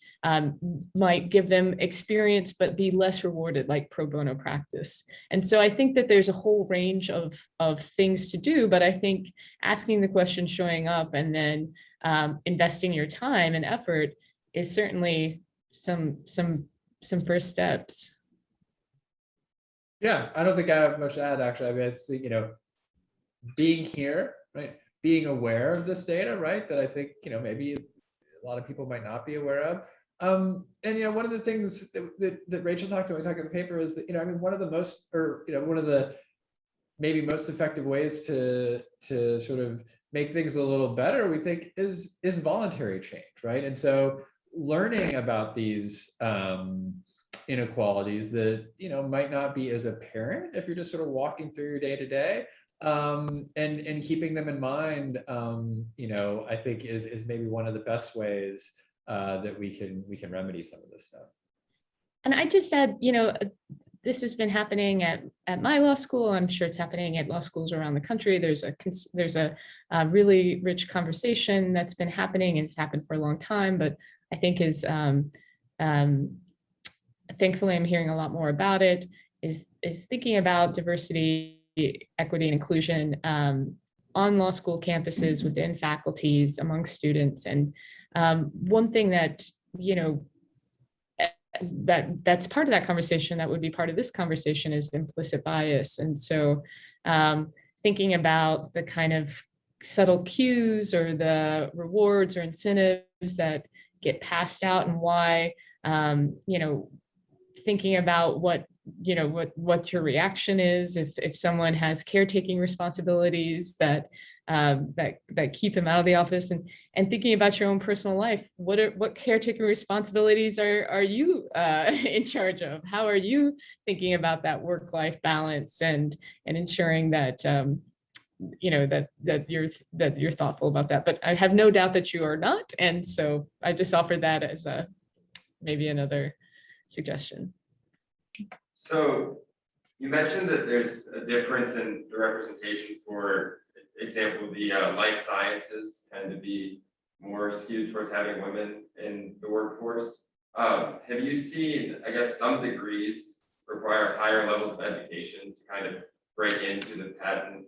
might give them experience but be less rewarded, like pro bono practice. And so I think that there's a whole range of things to do, but I think asking the question, showing up, and then investing your time and effort is certainly some first steps. Yeah, I don't think I have much to add, actually. I mean, it's, being here, right? Being aware of this data, right? That I think, maybe a lot of people might not be aware of. And, one of the things that Rachel talked about when we talked about the paper is that, I mean, one of the most, one of the maybe most effective ways to sort of make things a little better, we think, is voluntary change, right? And so learning about these inequalities that, might not be as apparent if you're just sort of walking through your day to day, and keeping them in mind, I think is maybe one of the best ways that we can remedy some of this stuff. And I just add, this has been happening at my law school. I'm sure it's happening at law schools around the country. There's a really rich conversation that's been happening, and it's happened for a long time, but I think is thankfully I'm hearing a lot more about it, is thinking about diversity, equity, and inclusion on law school campuses, within faculties, among students. And one thing that, that's part of that conversation, that would be part of this conversation, is implicit bias. And so thinking about the kind of subtle cues or the rewards or incentives that get passed out, and why, thinking about what your reaction is if someone has caretaking responsibilities that keep them out of the office, and thinking about your own personal life. What caretaking responsibilities are you in charge of? How are you thinking about that work-life balance and ensuring that that you're thoughtful about that? But I have no doubt that you are not, and so I just offered that as maybe another suggestion. So you mentioned that there's a difference in the representation for example, the life sciences tend to be more skewed towards having women in the workforce. Have you seen, I guess, some degrees require higher levels of education to kind of break into the patent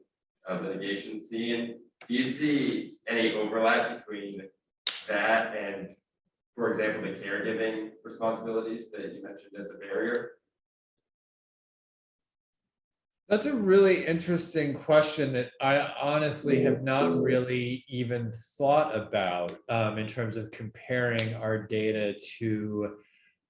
litigation scene? Do you see any overlap between that and, for example, the caregiving responsibilities that you mentioned as a barrier? That's a really interesting question that I honestly have not really even thought about in terms of comparing our data to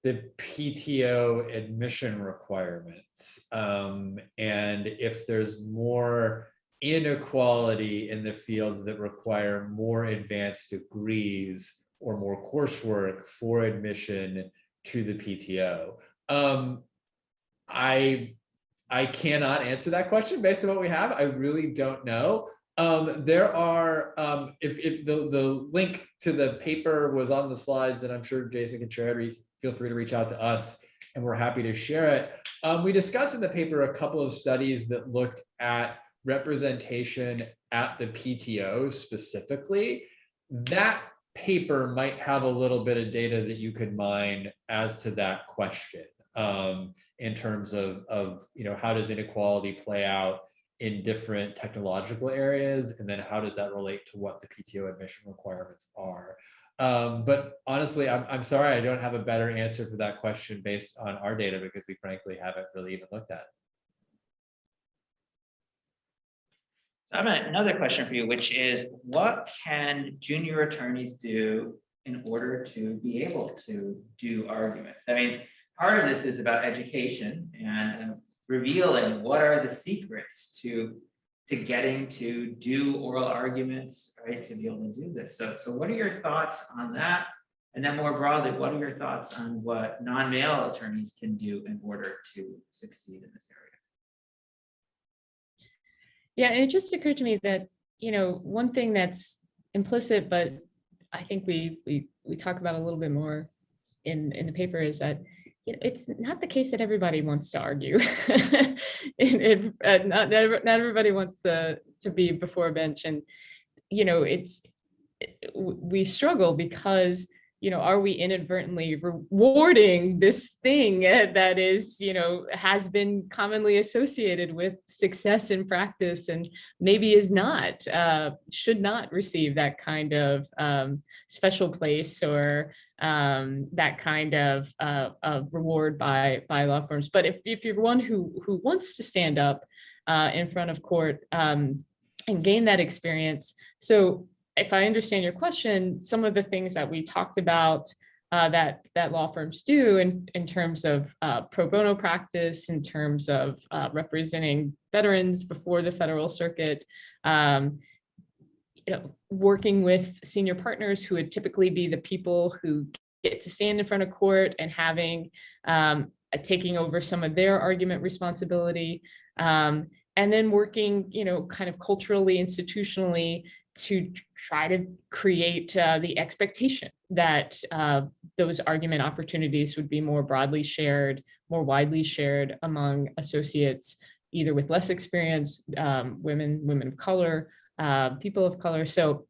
the PTO admission requirements. And if there's more inequality in the fields that require more advanced degrees or more coursework for admission to the PTO. I cannot answer that question based on what we have. I really don't know. There are, if the link to the paper was on the slides, and I'm sure Jason can share it, feel free to reach out to us and we're happy to share it. We discussed in the paper a couple of studies that looked at representation at the PTO specifically. That paper might have a little bit of data that you could mine as to that question. In terms of how does inequality play out in different technological areas, and then how does that relate to what the PTO admission requirements are. But honestly, I'm sorry, I don't have a better answer for that question based on our data, because we frankly haven't really even looked at it. I have another question for you, which is, what can junior attorneys do in order to be able to do arguments? I mean, part of this is about education and revealing what are the secrets to getting to do oral arguments, right? To be able to do this. So what are your thoughts on that? And then more broadly, what are your thoughts on what non-male attorneys can do in order to succeed in this area? Yeah, and it just occurred to me that, one thing that's implicit, but I think we talk about a little bit more in the paper, is that it's not the case that everybody wants to argue. Not everybody wants to be before a bench, and we struggle because are we inadvertently rewarding this thing that is has been commonly associated with success in practice, and maybe is not should not receive that kind of special place or that kind of reward by law firms. But if you're one who wants to stand up in front of court and gain that experience, so if I understand your question, some of the things that we talked about that law firms do in terms of pro bono practice, in terms of representing veterans before the federal circuit, working with senior partners who would typically be the people who get to stand in front of court and having taking over some of their argument responsibility, and then working kind of culturally, institutionally, to try to create the expectation that those argument opportunities would be more broadly shared, more widely shared among associates, either with less experience, women of color, people of color. So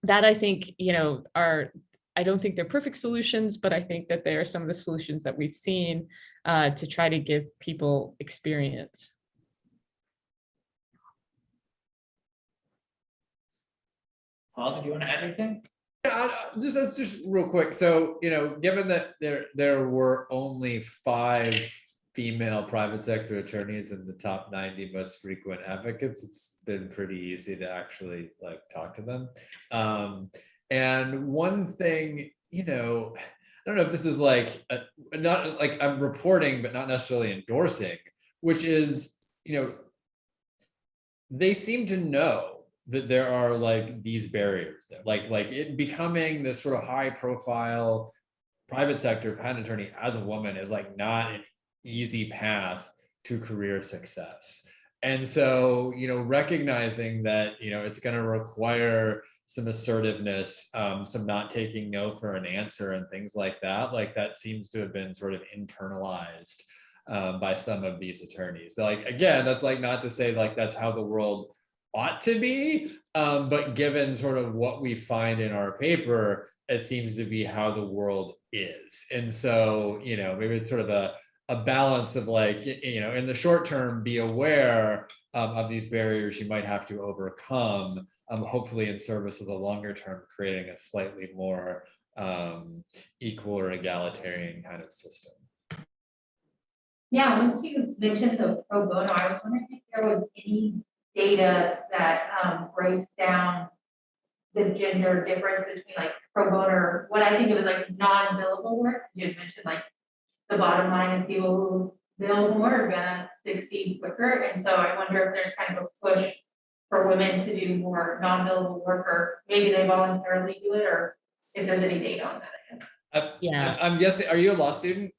that, I think, I don't think they're perfect solutions, but I think that they are some of the solutions that we've seen to try to give people experience. Paul, did you want to add anything? Yeah, just real quick. So, given that there were only 5 female private sector attorneys in the top 90 most frequent advocates, it's been pretty easy to actually talk to them. And one thing, I don't know if this is not like I'm reporting, but not necessarily endorsing, which is, they seem to know that there are these barriers there, like it becoming this sort of high profile private sector patent attorney as a woman is not an easy path to career success. And so, recognizing that, it's going to require some assertiveness, some not taking no for an answer and things like that seems to have been sort of internalized by some of these attorneys. Again, that's not to say that's how the world ought to be, but given sort of what we find in our paper, it seems to be how the world is. And so, maybe it's sort of a balance of like, in the short term, be aware of these barriers you might have to overcome, hopefully in service of the longer term, creating a slightly more equal or egalitarian kind of system. Yeah, once you mentioned the pro bono, I was wondering if there was any data that breaks down the gender difference between like pro bono, what I think of as like non-billable work. You had mentioned like the bottom line is people who bill more are gonna succeed quicker. And so I wonder if there's kind of a push for women to do more non-billable work, or maybe they voluntarily do it, or if there's any data on that. Yeah. I'm guessing, are you a law student?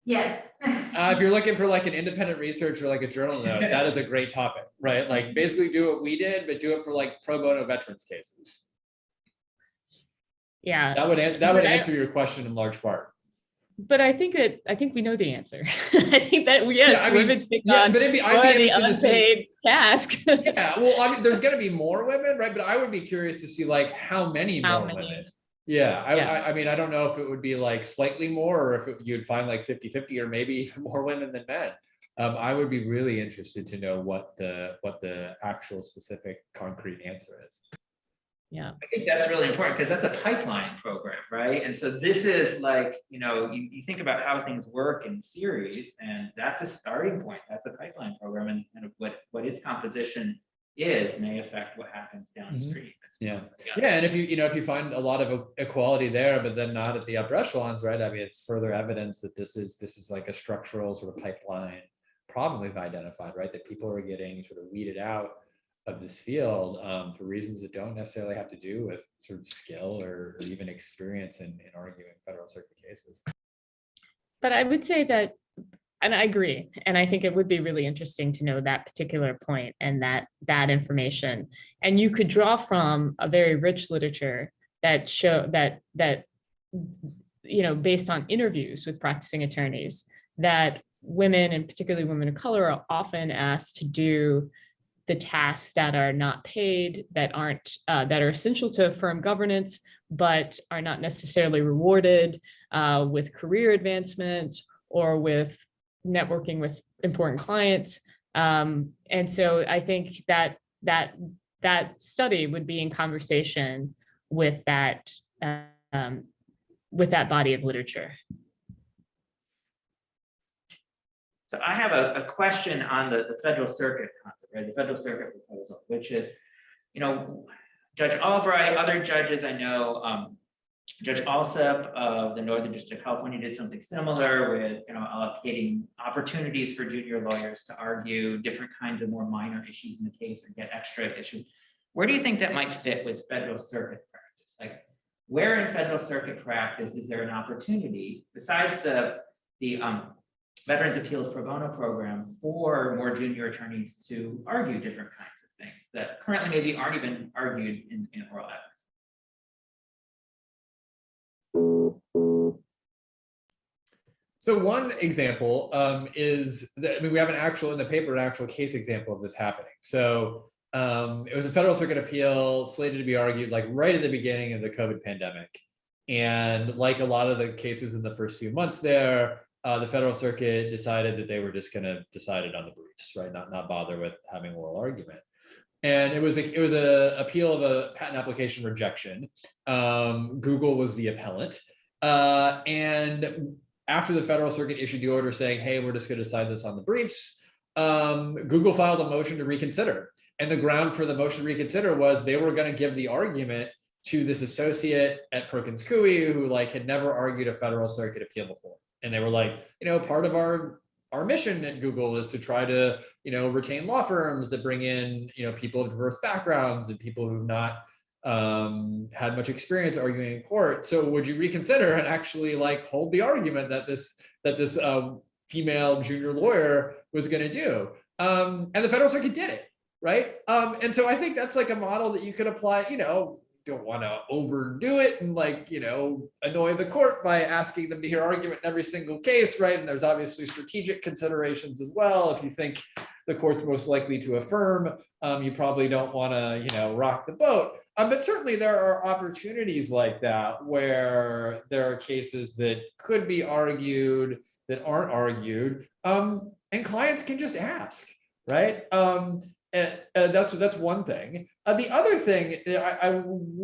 Yes. If you're looking for like an independent research or like a journal note, that is a great topic, right? Like basically do what we did, but do it for like pro bono veterans cases. Yeah. That would answer your question in large part. But I think we know the answer. I think that yes, women take on but I'd be more of the interested to see. unpaid task. Yeah, well, I mean, there's going to be more women, right? But I would be curious to see like how many more women. Yeah, I mean, I don't know if it would be like slightly more, or if you'd find like 50-50, or maybe even more women than men. I would be really interested to know what the actual specific concrete answer is. Yeah, I think that's really important because that's a pipeline program, right? And so this is like, you think about how things work in series, and that's a starting point. That's a pipeline program, and what its composition is may affect what happens downstream. Yeah, and if you find a lot of equality there, but then not at the upper echelons, right? I mean, it's further evidence that this is like a structural sort of pipeline problem we've identified, right? That people are getting sort of weeded out of this field for reasons that don't necessarily have to do with sort of skill or even experience in arguing federal circuit cases. but I would say that, and I agree, and I think it would be really interesting to know that particular point and that information. And you could draw from a very rich literature that show that based on interviews with practicing attorneys, that women, and particularly women of color, are often asked to do the tasks that are not paid, that are essential to firm governance, but are not necessarily rewarded with career advancement or with networking with important clients. And so I think that study would be in conversation with that body of literature. So I have a question on the federal circuit concept, right? The federal circuit proposal, which is, Judge Albright, other judges I know, Judge Alsop of the Northern District of California did something similar with, allocating opportunities for junior lawyers to argue different kinds of more minor issues in the case or get extra issues. Where do you think that might fit with federal circuit practice? Like, where in federal circuit practice is there an opportunity besides the Veterans Appeals Pro Bono program for more junior attorneys to argue different kinds of things that currently maybe aren't even argued in oral evidence? So one example is that, we have an actual case example of this happening. So it was a federal circuit appeal slated to be argued like right at the beginning of the COVID pandemic. And like a lot of the cases in the first few months there, the federal circuit decided that they were just going to decide it on the briefs, right? Not bother with having oral argument. And it was a appeal of a patent application rejection. Google was the appellant. And after the federal circuit issued the order saying, hey, we're just going to decide this on the briefs, Google filed a motion to reconsider. And the ground for the motion to reconsider was they were going to give the argument to this associate at Perkins Coie who had never argued a federal circuit appeal before. And they were like, part of our mission at Google is to try to, retain law firms that bring in, people of diverse backgrounds and people who've not had much experience arguing in court. So would you reconsider and actually hold the argument that this female junior lawyer was going to do? And the federal circuit did it, right? And so I think that's a model that you could apply, don't want to overdo it and like, annoy the court by asking them to hear argument in every single case, right? And there's obviously strategic considerations as well. If you think the court's most likely to affirm, you probably don't want to, rock the boat. But certainly there are opportunities like that where there are cases that could be argued that aren't argued, and clients can just ask, right? That's one thing. The other thing I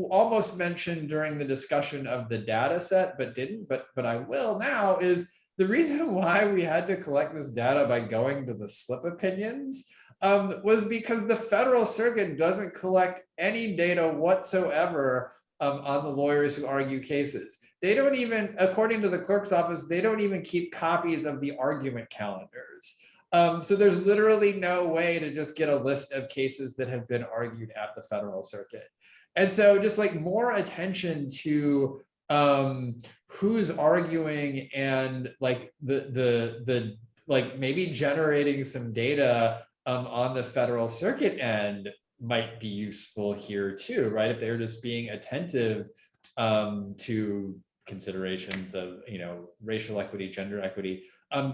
almost mentioned during the discussion of the data set, but didn't, but I will now, is the reason why we had to collect this data by going to the slip opinions was because the Federal Circuit doesn't collect any data whatsoever on the lawyers who argue cases. They don't even, according to the clerk's office, they don't even keep copies of the argument calendars. So there's literally no way to just get a list of cases that have been argued at the Federal Circuit. And so just like more attention to who's arguing and like the like maybe generating some data on the Federal Circuit end might be useful here too, right? If they're just being attentive to considerations of, racial equity, gender equity,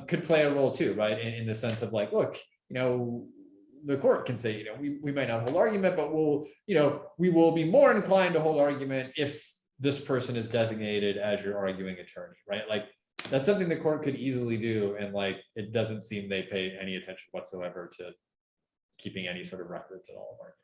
could play a role too, right? In the sense of like, look, the court can say, we might not hold argument, but we will be more inclined to hold argument if this person is designated as your arguing attorney, right? Like that's something the court could easily do. And like, it doesn't seem they pay any attention whatsoever to keeping any sort of records at all of argument.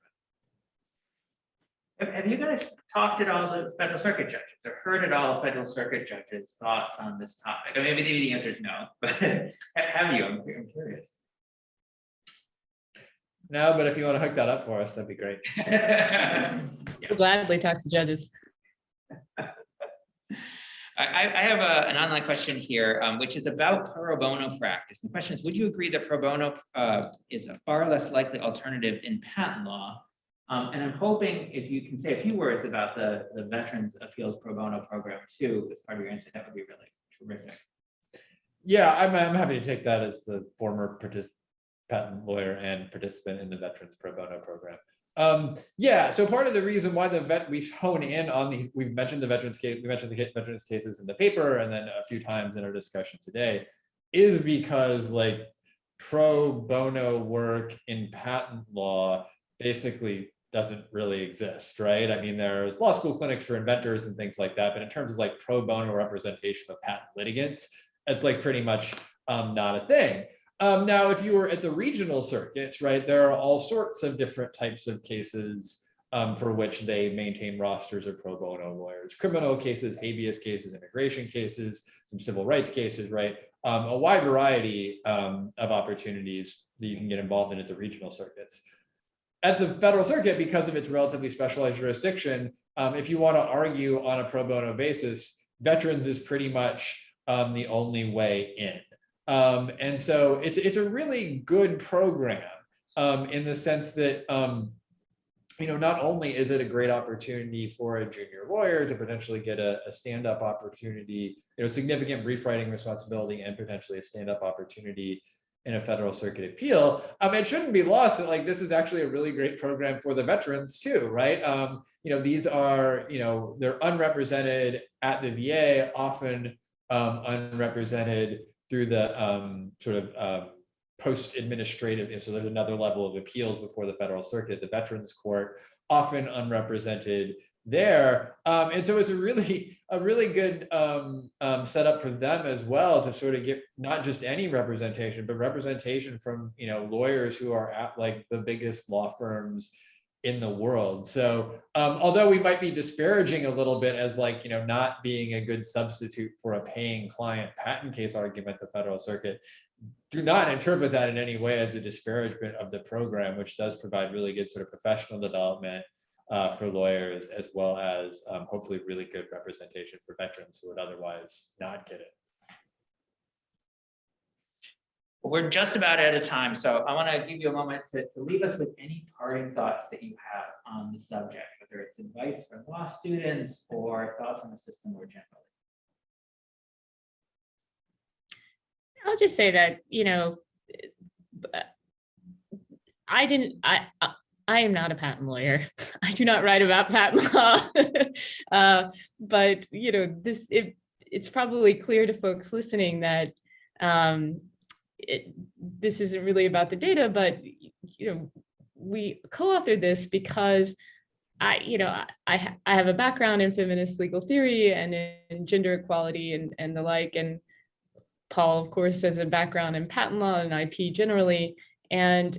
Have you guys talked at all the Federal Circuit judges or heard at all Federal Circuit judges' thoughts on this topic? I mean, maybe the answer is no, but have you? I'm curious. No, but if you want to hook that up for us, that'd be great. We'll gladly talk to judges. I have an online question here, which is about pro bono practice. The question is, would you agree that pro bono is a far less likely alternative in patent law? And I'm hoping if you can say a few words about the Veterans Appeals Pro Bono program too, as part of your answer, that would be really terrific. Yeah, I'm happy to take that as the former patent lawyer and participant in the Veterans Pro Bono program. Yeah, so part of the reason why we hone in on these, we've mentioned the veterans case, we mentioned the veterans cases in the paper and then a few times in our discussion today, is because like pro bono work in patent law basically doesn't really exist, right? I mean, there's law school clinics for inventors and things like that, but in terms of like pro bono representation of patent litigants, it's like pretty much not a thing. Now, if you were at the regional circuits, right, there are all sorts of different types of cases for which they maintain rosters of pro bono lawyers, criminal cases, habeas cases, immigration cases, some civil rights cases, right? A wide variety of opportunities that you can get involved in at the regional circuits. At the Federal Circuit, because of its relatively specialized jurisdiction, if you want to argue on a pro bono basis, veterans is pretty much the only way in. And so it's a really good program in the sense that, not only is it a great opportunity for a junior lawyer to potentially get a stand-up opportunity, significant brief writing responsibility and potentially a stand-up opportunity in a Federal Circuit appeal. It shouldn't be lost that like this is actually a really great program for the veterans too, right? These are, they're unrepresented at the VA, often unrepresented through the sort of post-administrative, so there's another level of appeals before the Federal Circuit, the Veterans Court, often unrepresented there. And so it's a really good setup for them as well to sort of get not just any representation, but representation from, lawyers who are at like the biggest law firms in the world. So although we might be disparaging a little bit as like, not being a good substitute for a paying client patent case argument, the Federal Circuit, do not interpret that in any way as a disparagement of the program, which does provide really good sort of professional development for lawyers, as well as hopefully really good representation for veterans who would otherwise not get it. We're just about out of time, so I want to give you a moment to leave us with any parting thoughts that you have on the subject, whether it's advice for law students or thoughts on the system more generally. I'll just say that, I am not a patent lawyer. I do not write about patent law. But you know, it's probably clear to folks listening that this isn't really about the data, but you know, we co-authored this because I have a background in feminist legal theory and in gender equality and the like, and Paul, of course, has a background in patent law and IP generally, and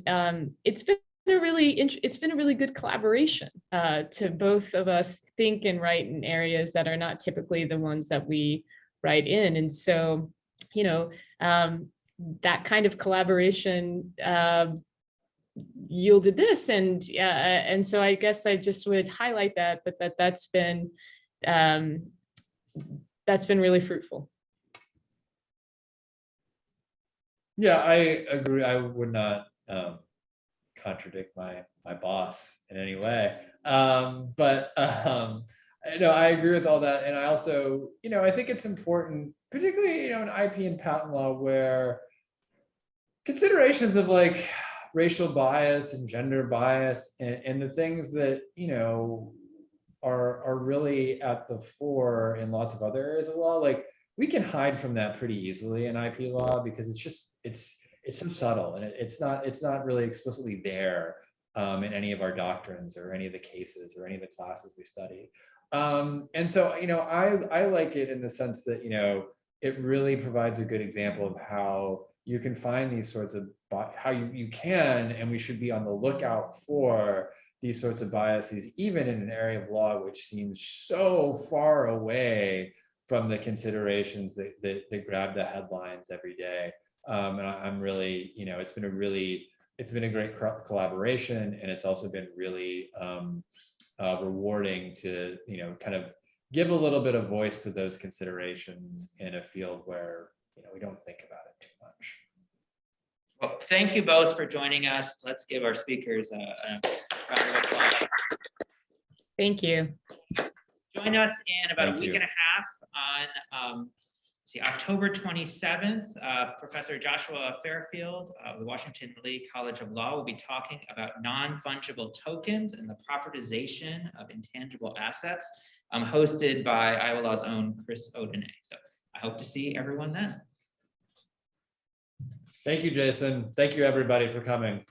it's been a really good collaboration to both of us think and write in areas that are not typically the ones that we write in, and so you know that kind of collaboration yielded this, and so I guess I just would highlight that's been really fruitful. Yeah, I agree. I would not contradict my boss in any way. But I agree with all that. And I also, I think it's important, particularly, in IP and patent law, where considerations of like racial bias and gender bias and the things that, are really at the fore in lots of other areas of law, like we can hide from that pretty easily in IP law because it's so subtle and it's not really explicitly there in any of our doctrines or any of the cases or any of the classes we study. And so, I like it in the sense that, it really provides a good example of how you can find these sorts of, how you can, and we should be on the lookout for these sorts of biases, even in an area of law which seems so far away from the considerations that grab the headlines every day. And I'm really, it's been a great collaboration, and it's also been really rewarding to, kind of give a little bit of voice to those considerations in a field where, we don't think about it too much. Well, thank you both for joining us. Let's give our speakers a round of applause. Thank you. Join us in about Thank a week you. and a half on October 27th. Professor Joshua Fairfield of the Washington Lee College of Law will be talking about non-fungible tokens and the propertization of intangible assets, hosted by Iowa Law's own Chris Odenay. So I hope to see everyone then. Thank you, Jason. Thank you, everybody, for coming.